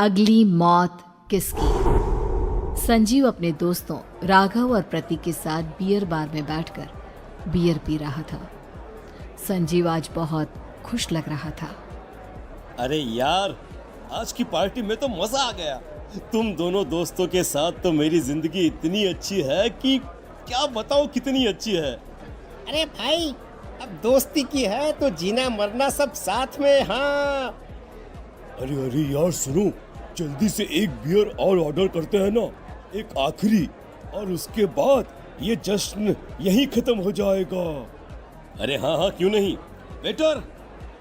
अगली मौत किसकी। संजीव अपने दोस्तों राघव और प्रतीक के साथ बियर बार में बैठकर बियर पी रहा था। संजीव आज बहुत खुश लग रहा था। अरे यार, आज की पार्टी में तो मजा आ गया। तुम दोनों दोस्तों के साथ तो मेरी जिंदगी इतनी अच्छी है कि क्या बताओ कितनी अच्छी है। अरे भाई, अब दोस्ती की है तो जीना मरना सब साथ में। हाँ अरे यार सुनो, जल्दी से एक बियर और ऑर्डर करते हैं ना, एक आखिरी, और उसके बाद ये जश्न यहीं खत्म हो जाएगा। अरे हाँ, क्यों नहीं। वेटर,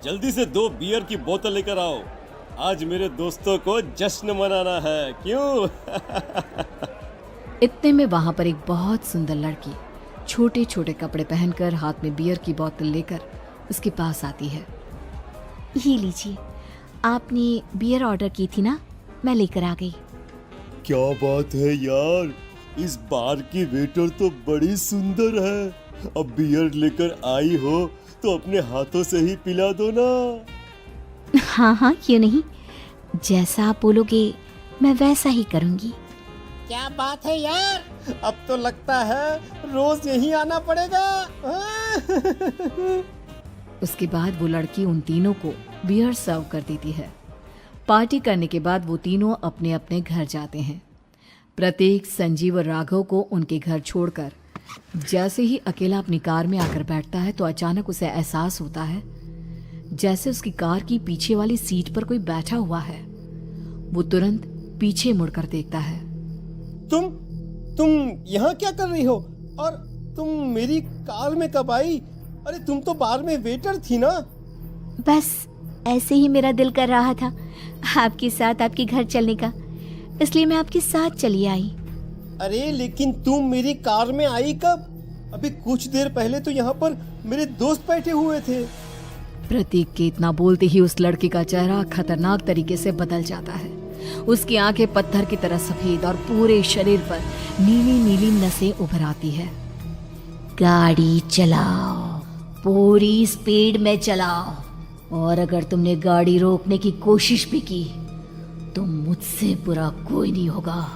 जल्दी से 2 बियर की बोतल लेकर आओ। आज मेरे दोस्तों को जश्न मनाना है, क्यों? इतने में वहां पर एक बहुत सुंदर लड़की छोटे छोटे कपड़े पहनकर हाथ में बियर की बोतल लेकर उसके पास आती है। ये लीजिए, आपने बियर ऑर्डर की थी ना, मैं लेकर आ गई। क्या बात है यार, इस बार की वेटर तो बड़ी सुंदर है। अब बियर लेकर आई हो तो अपने हाथों से ही पिला दो ना। हाँ, क्यों नहीं, जैसा आप बोलोगे मैं वैसा ही करूँगी। क्या बात है यार, अब तो लगता है रोज यहीं आना पड़ेगा। उसके बाद वो लड़की उन तीनों को बियर सर्व कर देती है। पार्टी करने के बाद वो तीनों अपने अपने घर जाते हैं। प्रतीक, संजीव और राघव को उनके घर छोड़कर जैसे ही अकेला अपनी कार में आकर बैठता है तो अचानक उसे एहसास होता है जैसे उसकी कार की पीछे वाली सीट पर कोई बैठा हुआ है। वो तुरंत पीछे मुड़कर देखता है। तुम यहाँ क्या कर रही हो? और तुम मेरी कार में कब आई? अरे तुम तो बार में वेटर थी ना। बस ऐसे ही मेरा दिल कर रहा था आपके साथ आपके घर चलने का, इसलिए मैं आपके साथ चली आई। अरे लेकिन तुम मेरी कार में आई कब? अभी कुछ देर पहले तो यहाँ पर मेरे दोस्त बैठे हुए थे। प्रतीक के इतना बोलते ही उस लड़के का चेहरा खतरनाक तरीके से बदल जाता है। उसकी आंखें पत्थर की तरह सफेद और पूरे शरीर पर नीली नीली नसें उभर आती है। गाड़ी चलाओ, पूरी स्पीड में चलाओ, और अगर तुमने गाड़ी रोकने की कोशिश भी की तो मुझसे बुरा कोई नहीं होगा।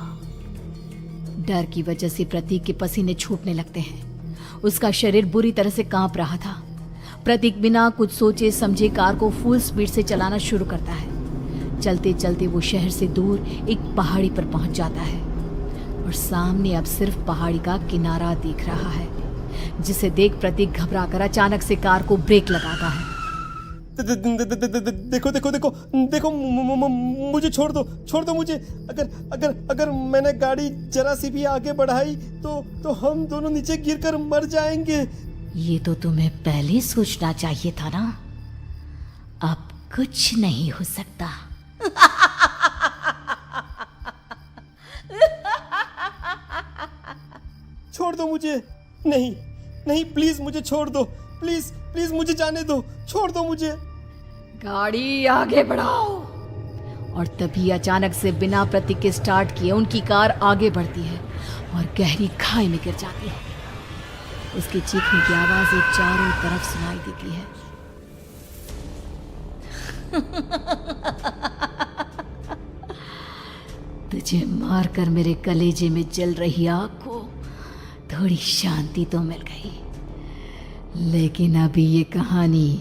डर की वजह से प्रतीक के पसीने छूटने लगते हैं। उसका शरीर बुरी तरह से कांप रहा था। प्रतीक बिना कुछ सोचे समझे कार को फुल स्पीड से चलाना शुरू करता है। चलते चलते वो शहर से दूर एक पहाड़ी पर पहुंच जाता है और सामने अब सिर्फ पहाड़ी का किनारा दिख रहा है, जिसे देख प्रतीक घबराकर अचानक से कार को ब्रेक लगाता है। देखो, मुझे छोड़ दो मुझे। अगर मैंने गाड़ी जरा सी भी आगे बढ़ाई तो हम दोनों नीचे गिरकर मर जाएंगे। ये तो तुम्हें पहले सोचना चाहिए था ना। अब कुछ नहीं हो सकता। छोड़ दो मुझे। नहीं, प्लीज मुझे छोड़ दो। प्लीज मुझे जाने दो। छोड़ दो मुझे। गाड़ी आगे बढ़ाओ। और तभी अचानक से बिना प्रतीक के स्टार्ट किए उनकी कार आगे बढ़ती है और गहरी खाई में गिर जाती है। उसके चीखने की आवाजें चारों तरफ सुनाई देती है। तुझे मारकर मेरे कलेजे में जल रही आग को थोड़ी शांति तो मिल गई, लेकिन अभी ये कहानी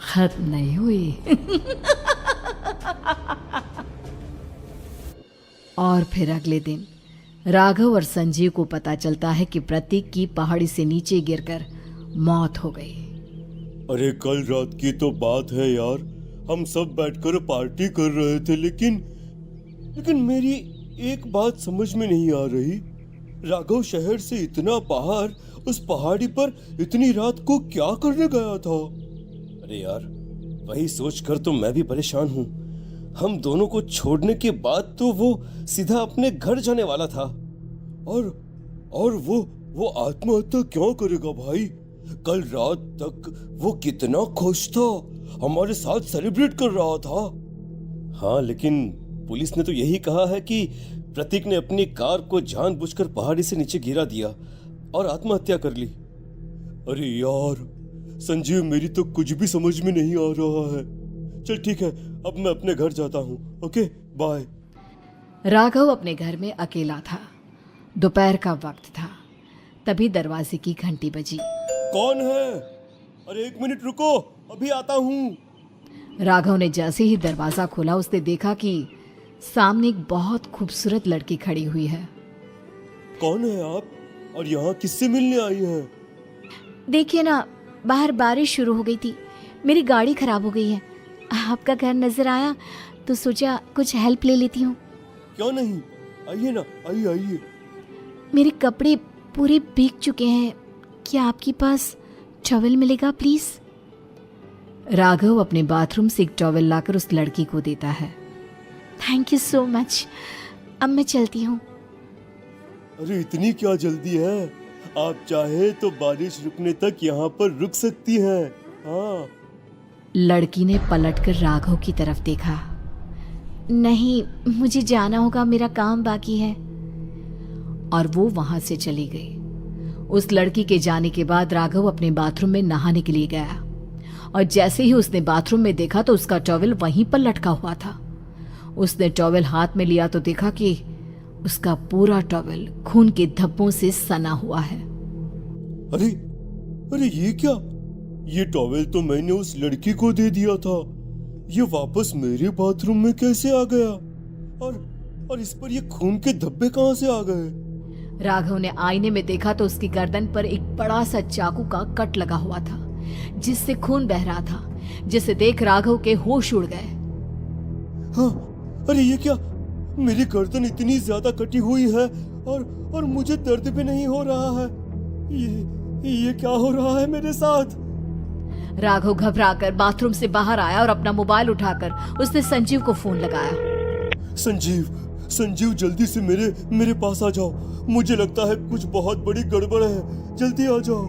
खत्म नहीं हुई। और फिर अगले दिन राघव और संजीव को पता चलता है कि प्रतीक की पहाड़ी से नीचे गिरकर मौत हो गई। अरे कल रात की तो बात है यार, हम सब बैठकर पार्टी कर रहे थे, लेकिन मेरी एक बात समझ में नहीं आ रही। राघव शहर से इतना बाहर उस पहाड़ी पर इतनी रात को क्या करने गया था? अरे यार, वही सोचकर तो मैं भी परेशान हूँ। हम दोनों को छोड़ने के बाद तो वो सीधा अपने घर जाने वाला था, और वो आत्महत्या क्यों करेगा भाई? कल रात तक वो कितना खुश था, हमारे साथ सेलिब्रेट कर रहा था। हाँ, लेकिन पुलिस ने तो यही कहा है कि प्रतीक ने अपनी कार को जानबूझकर पहाड़ी से नीचे गिरा दिया और आत्महत्या कर ली। अरे यार संजीव, मेरी तो कुछ भी समझ में नहीं आ रहा है। चल ठीक है, अब मैं अपने घर जाता हूँ। Okay, bye. राघव अपने घर में अकेला था। दोपहर का वक्त था। तभी दरवाजे की घंटी बजी। कौन है? अरे 1 मिनट रुको, अभी आता हूँ। राघव ने जैसे ही दरवाजा खोला उसने देखा कि सामने एक बहुत खूबसूरत लड़की खड़ी हुई है। कौन है आप और यहाँ किससे मिलने आई हैं? देखिए ना, बाहर बारिश शुरू हो गई थी, मेरी गाड़ी खराब हो गई है। आपका घर नजर आया तो सोचा कुछ हेल्प ले लेती हूँ। क्यों नहीं, आइए ना, आइए आइए। मेरे कपड़े पूरे भीग चुके हैं, क्या आपके पास टॉवेल मिलेगा प्लीज? राघव अपने बाथरूम से एक टॉवेल लाकर उस लड़की को देता है। थैंक यू सो मच, अब मैं चलती हूँ। अरे इतनी क्या जल्दी है? आप चाहे तो बारिश रुकने तक यहाँ पर रुक सकती हैं। हाँ। लड़की ने पलटकर राघव की तरफ देखा। नहीं, मुझे जाना होगा, मेरा काम बाकी है। और वो वहां से चली गई। उस लड़की के जाने के बाद राघव अपने बाथरूम में नहाने के लिए गया और जैसे ही उसने बाथरूम में देखा तो उसका टॉवेल वहीं पर लटका हुआ था। उसने टॉवेल हाथ में लिया तो देखा कि उसका पूरा टॉवेल खून के धब्बों से सना हुआ है। अरे अरे ये क्या? ये टॉवेल तो मैंने उस लड़की को दे दिया था। ये वापस मेरे बाथरूम में कैसे आ गया? और इस पर ये खून के धब्बे कहां से आ गए? राघव ने आईने में देखा तो उसकी गर्दन पर एक बड़ा सा चाकू का कट लगा हुआ था जिससे खून बह रहा था, जिसे देख राघव के होश उड़ गए। हाँ, अरे ये क्या? मेरी गर्दन इतनी ज्यादा कटी हुई है और मुझे दर्द भी नहीं हो रहा है। ये क्या हो रहा है मेरे साथ? राघव घबराकर बाथरूम से बाहर आया और अपना मोबाइल उठाकर उसने संजीव को फोन लगाया। संजीव जल्दी से मेरे पास आ जाओ। मुझे लगता है कुछ बहुत बड़ी गड़बड़ है, जल्दी आ जाओ।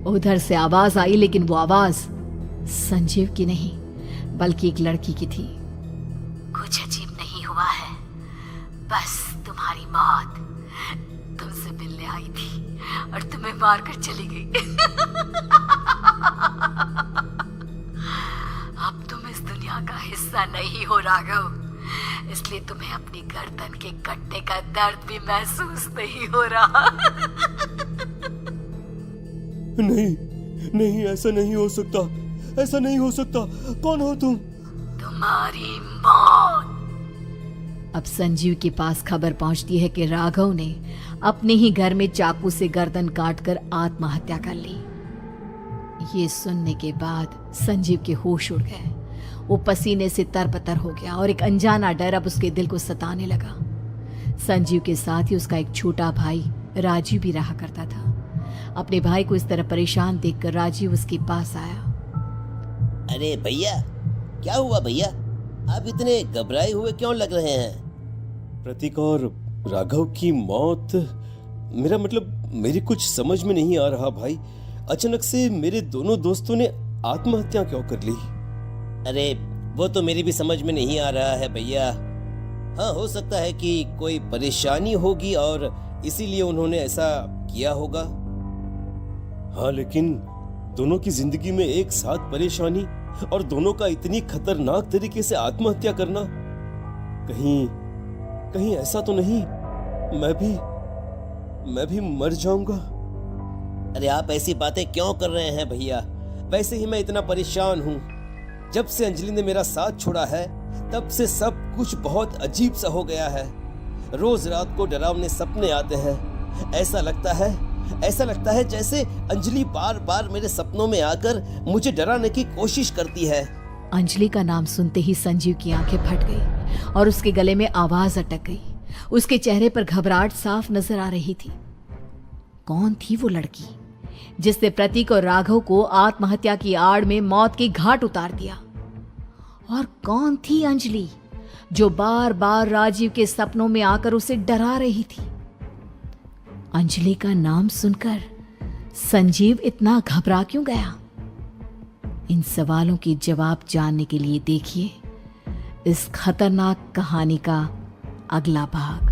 उधर से आवाज आई, लेकिन वो आवाज संजीव की नहीं बल्कि एक लड़की की थी। कुछ अजीब नहीं हुआ है, बस तुम्हारी मौत तुमसे मिलने आई थी और तुम्हें मारकर चली गई। अब तुम इस दुनिया का हिस्सा नहीं हो राघव, इसलिए तुम्हें अपनी गर्दन के कटने का दर्द भी महसूस नहीं हो रहा। नहीं, ऐसा नहीं हो सकता, ऐसा नहीं हो सकता। कौन हो तुम? तुम्हारी मौत। अब संजीव के पास खबर पहुंचती है कि राघव ने अपने ही घर में चाकू से गर्दन काटकर आत्महत्या कर ली। ये सुनने के बाद संजीव के होश उड़ गए। वो पसीने से तरबतर हो गया और एक अनजाना डर अब उसके दिल को सताने लगा। संजीव के साथ ही उसका एक छोटा भाई राजीव भी रहा करता था। अपने भाई को इस तरह परेशान देखकर राजीव उसके पास आया। अरे भैया, क्या हुआ भैया? आप इतने घबराए हुए क्यों लग रहे हैं? प्रतीक और राघव की मौत, मेरा मतलब मेरी कुछ समझ में नहीं आ रहा भाई। अचानक से मेरे दोनों दोस्तों ने आत्महत्या क्यों कर ली? अरे वो तो मेरी भी समझ में नहीं आ रहा है भैया। हाँ, हो सकता है कि कोई परेशानी होगी और इसीलिए उन्होंने ऐसा किया होगा। हाँ, लेकिन दोनों की जिंदगी में एक साथ परेशानी और दोनों का इतनी खतरनाक तरीके से आत्महत्या करना, कहीं ऐसा तो नहीं मैं भी मर जाऊंगा? अरे आप ऐसी बातें क्यों कर रहे हैं भैया? वैसे ही मैं इतना परेशान हूँ। जब से अंजलि ने मेरा साथ छोड़ा है तब से सब कुछ बहुत अजीब सा हो गया है। रोज रात को डरावने सपने आते हैं। ऐसा लगता है जैसे अंजलि बार बार मेरे सपनों में आकर मुझे डराने की कोशिश करती है। अंजलि का नाम सुनते ही संजीव की आंखें फट गई और उसके गले में आवाज अटक गई। उसके चेहरे पर घबराहट साफ नजर आ रही थी। कौन थी वो लड़की जिसने प्रतीक और राघव को आत्महत्या की आड़ में मौत के घाट उतार दिया? और कौन थी अंजलि जो बार बार राजीव के सपनों में आकर उसे डरा रही थी? अंजलि का नाम सुनकर संजीव इतना घबरा क्यों गया? इन सवालों के जवाब जानने के लिए देखिए इस खतरनाक कहानी का अगला भाग।